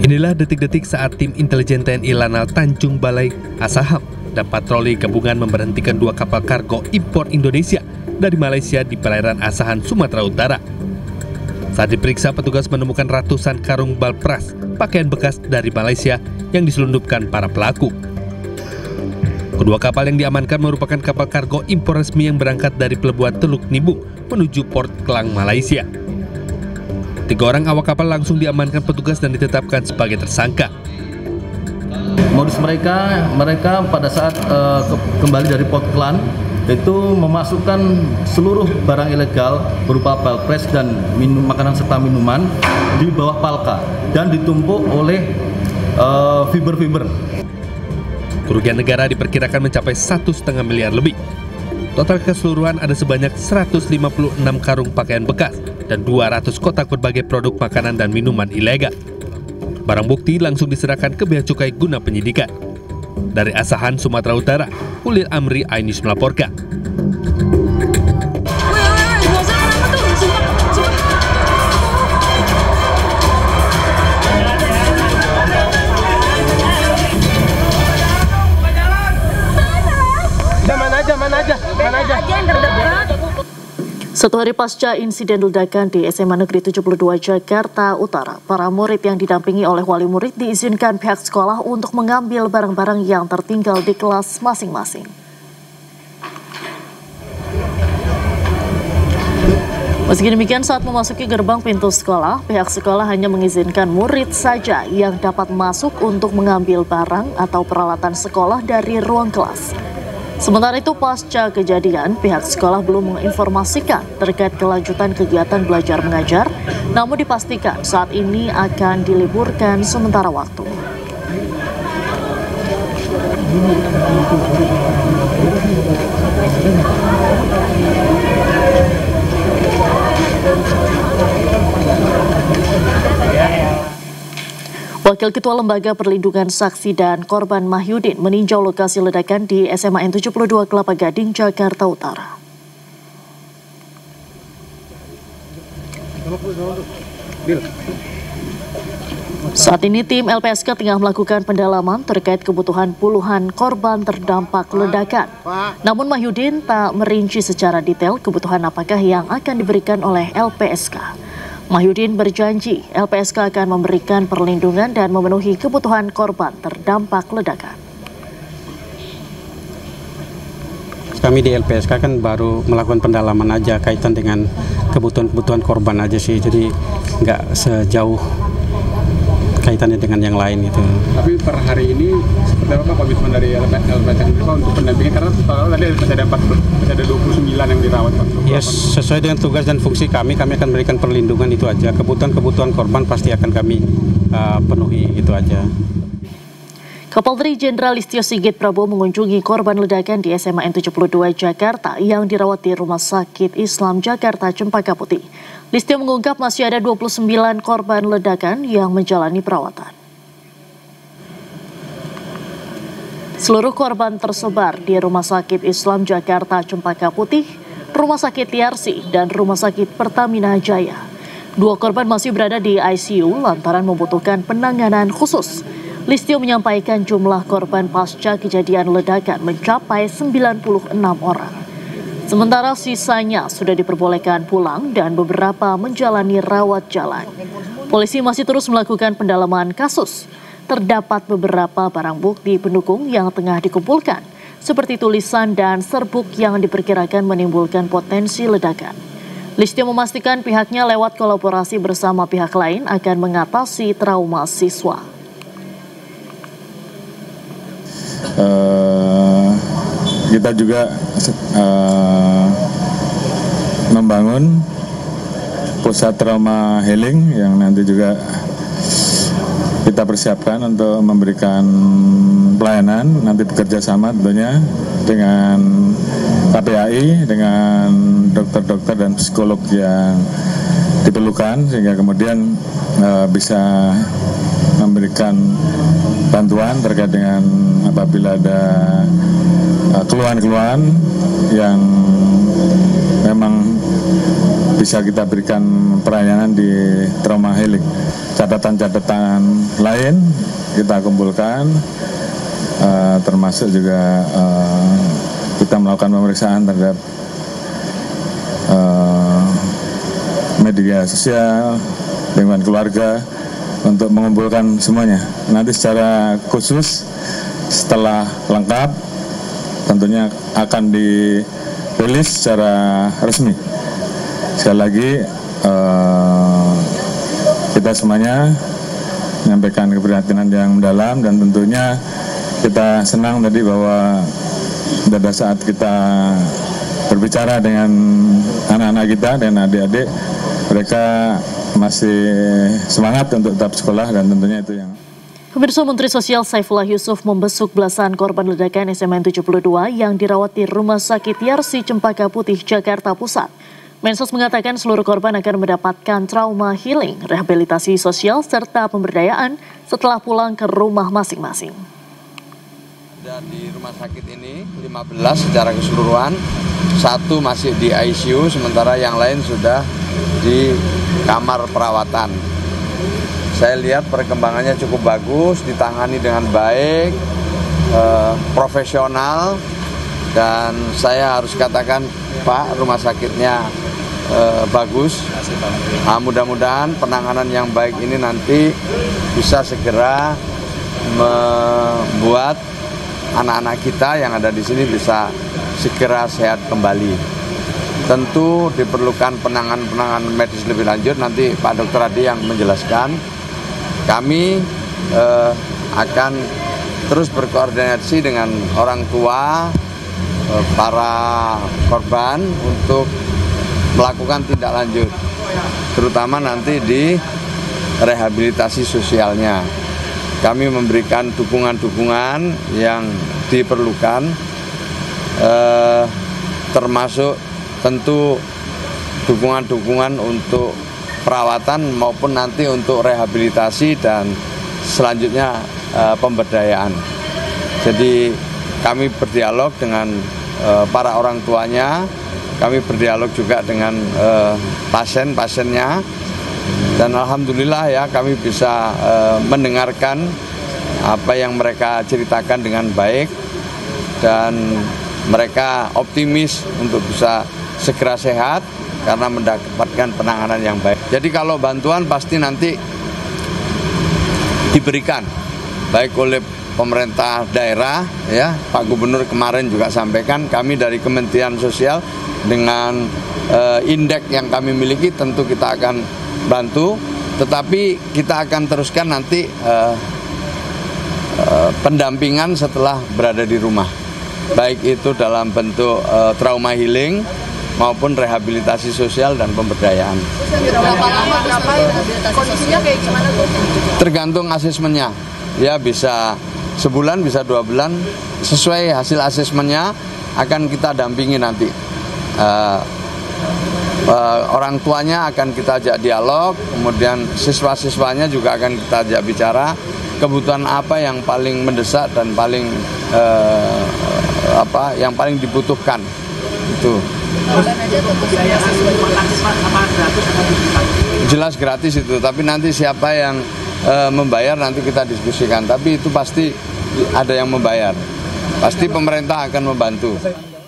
Inilah detik-detik saat tim intelijen TNI Lanal Tanjung Balai Asaham dan patroli gabungan memberhentikan 2 kapal kargo impor Indonesia dari Malaysia di perairan Asahan, Sumatera Utara. Saat diperiksa, petugas menemukan ratusan karung balpras, pakaian bekas dari Malaysia yang diselundupkan para pelaku. Kedua kapal yang diamankan merupakan kapal kargo impor resmi yang berangkat dari pelabuhan Teluk Nibung menuju Port Klang, Malaysia. 3 orang awak kapal langsung diamankan petugas dan ditetapkan sebagai tersangka. Modus mereka pada saat kembali dari Port Klang itu memasukkan seluruh barang ilegal berupa balpres dan makanan serta minuman di bawah palka dan ditumpuk oleh fiber-fiber. Kerugian negara diperkirakan mencapai 1,5 miliar lebih. Total keseluruhan ada sebanyak 156 karung pakaian bekas dan 200 kotak berbagai produk makanan dan minuman ilegal. Barang bukti langsung diserahkan ke Bea Cukai guna penyidikan. Dari Asahan, Sumatera Utara, Ulil Amri Ainis melaporkan. Mana aja yang terdekat. Satu hari pasca insiden ledakan di SMA Negeri 72 Jakarta Utara, para murid yang didampingi oleh wali murid diizinkan pihak sekolah untuk mengambil barang-barang yang tertinggal di kelas masing-masing. Meski demikian, saat memasuki gerbang pintu sekolah, pihak sekolah hanya mengizinkan murid saja yang dapat masuk untuk mengambil barang atau peralatan sekolah dari ruang kelas. Sementara itu, pasca kejadian, pihak sekolah belum menginformasikan terkait kelanjutan kegiatan belajar mengajar, namun dipastikan saat ini akan diliburkan sementara waktu. Wakil Ketua Lembaga Perlindungan Saksi dan Korban Mahyudin meninjau lokasi ledakan di SMA N72 Kelapa Gading, Jakarta Utara. Saat ini tim LPSK tengah melakukan pendalaman terkait kebutuhan puluhan korban terdampak ledakan. Namun Mahyudin tak merinci secara detail kebutuhan apakah yang akan diberikan oleh LPSK. Mahyudin berjanji LPSK akan memberikan perlindungan dan memenuhi kebutuhan korban terdampak ledakan. Kami di LPSK kan baru melakukan pendalaman aja kaitan dengan kebutuhan korban aja sih, jadi nggak sejauh kaitannya dengan yang lain gitu. Tapi per hari ini seperti apa komitmen dari LPSK untuk pendampingan, karena total tadi ada 29 yang dirawat Pak? Yes, sesuai dengan tugas dan fungsi kami akan memberikan perlindungan itu aja. Kebutuhan korban pasti akan kami penuhi, itu aja. Kapolri Jenderal Listio Sigit Prabowo mengunjungi korban ledakan di SMA N72 Jakarta yang dirawat di Rumah Sakit Islam Jakarta Cempaka Putih. Listio mengungkap masih ada 29 korban ledakan yang menjalani perawatan. Seluruh korban tersebar di Rumah Sakit Islam Jakarta Cempaka Putih, Rumah Sakit Liarsi, dan Rumah Sakit Pertamina Jaya. 2 korban masih berada di ICU lantaran membutuhkan penanganan khusus. Listio menyampaikan jumlah korban pasca kejadian ledakan mencapai 96 orang. Sementara sisanya sudah diperbolehkan pulang dan beberapa menjalani rawat jalan. Polisi masih terus melakukan pendalaman kasus. Terdapat beberapa barang bukti pendukung yang tengah dikumpulkan, seperti tulisan dan serbuk yang diperkirakan menimbulkan potensi ledakan. Listio memastikan pihaknya lewat kolaborasi bersama pihak lain akan mengatasi trauma siswa. Kita juga membangun pusat trauma healing yang nanti juga kita persiapkan untuk memberikan pelayanan, nanti bekerja sama tentunya dengan KPAI, dengan dokter-dokter dan psikolog yang diperlukan, sehingga kemudian bisa memberikan bantuan terkait dengan apabila ada keluhan-keluhan yang memang bisa kita berikan pelayanan di trauma healing. Catatan-catatan lain kita kumpulkan, termasuk juga kita melakukan pemeriksaan terhadap media sosial, lingkungan keluarga untuk mengumpulkan semuanya. Nanti secara khusus setelah lengkap tentunya akan dirilis secara resmi. Sekali lagi kita semuanya menyampaikan keprihatinan yang mendalam dan tentunya kita senang tadi bahwa pada saat kita berbicara dengan anak-anak kita dan adik-adik, mereka masih semangat untuk tetap sekolah dan tentunya itu yang... Pemirsa, Menteri Sosial Saifullah Yusuf membesuk belasan korban ledakan SMN 72 yang dirawat di Rumah Sakit Yarsi Cempaka Putih, Jakarta Pusat. Mensos mengatakan seluruh korban akan mendapatkan trauma healing, rehabilitasi sosial, serta pemberdayaan setelah pulang ke rumah masing-masing. Dan di rumah sakit ini 15 secara keseluruhan, 1 masih di ICU, sementara yang lain sudah di kamar perawatan. Saya lihat perkembangannya cukup bagus, ditangani dengan baik, profesional, dan saya harus katakan Pak, rumah sakitnya bagus. Mudah-mudahan penanganan yang baik ini nanti bisa segera membuat anak-anak kita yang ada di sini bisa segera sehat kembali. Tentu diperlukan penanganan medis lebih lanjut, nanti Pak Dr. Adi yang menjelaskan. Kami akan terus berkoordinasi dengan orang tua para korban untuk melakukan tindak lanjut, terutama nanti di rehabilitasi sosialnya. Kami memberikan dukungan-dukungan yang diperlukan, termasuk tentu dukungan-dukungan untuk perawatan maupun nanti untuk rehabilitasi dan selanjutnya pemberdayaan. Jadi kami berdialog dengan para orang tuanya, kami berdialog juga dengan pasien-pasiennya, dan alhamdulillah ya kami bisa mendengarkan apa yang mereka ceritakan dengan baik dan mereka optimis untuk bisa segera sehat karena mendapatkan penanganan yang baik. Jadi kalau bantuan pasti nanti diberikan baik oleh pemerintah daerah, ya Pak Gubernur kemarin juga sampaikan, kami dari Kementerian Sosial dengan indeks yang kami miliki tentu kita akan bantu, tetapi kita akan teruskan nanti pendampingan setelah berada di rumah, baik itu dalam bentuk trauma healing maupun rehabilitasi sosial dan pemberdayaan. Berapa lama kondisinya kayak gimana tuh? Tergantung asesmennya, ya bisa sebulan, bisa 2 bulan, sesuai hasil asesmennya akan kita dampingi nanti. Orang tuanya akan kita ajak dialog, kemudian siswa-siswanya juga akan kita ajak bicara kebutuhan apa yang paling mendesak dan paling yang paling dibutuhkan itu. Jelas gratis itu, tapi nanti siapa yang membayar nanti kita diskusikan, tapi itu pasti ada yang membayar, pasti pemerintah akan membantu.